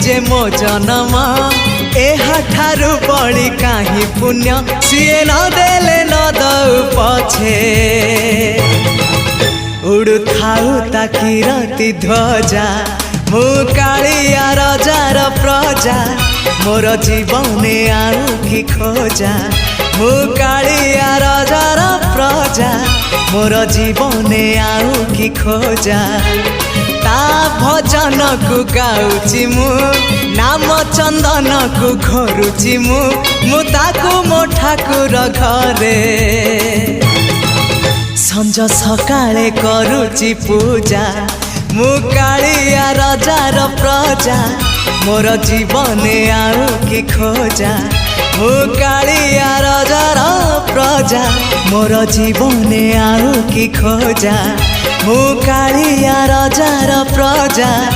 जे मो जन्म एहाठारु बड़ी काहि पुण्य सीए न देले न दउ पछे उड़ु थाउ ताकि रति ध्वजा मु कालिया रजार प्रजा मोर जीवने आउ कि खोजा मु कालिया रजार प्रजा मोर जीवने आउ कि खोजा ता भजन को गाउची मु नाम चंदन को घरुची मु ताकू मो ठाकुर घरे संज सकाळे करुची पूजा मु कालिया रजार प्रजा मोर जीवने आउ कि खोजा मु कालिया रजार प्रजा मोर जीवने आउ कि खोजा मु कालिया रजार प्रजा।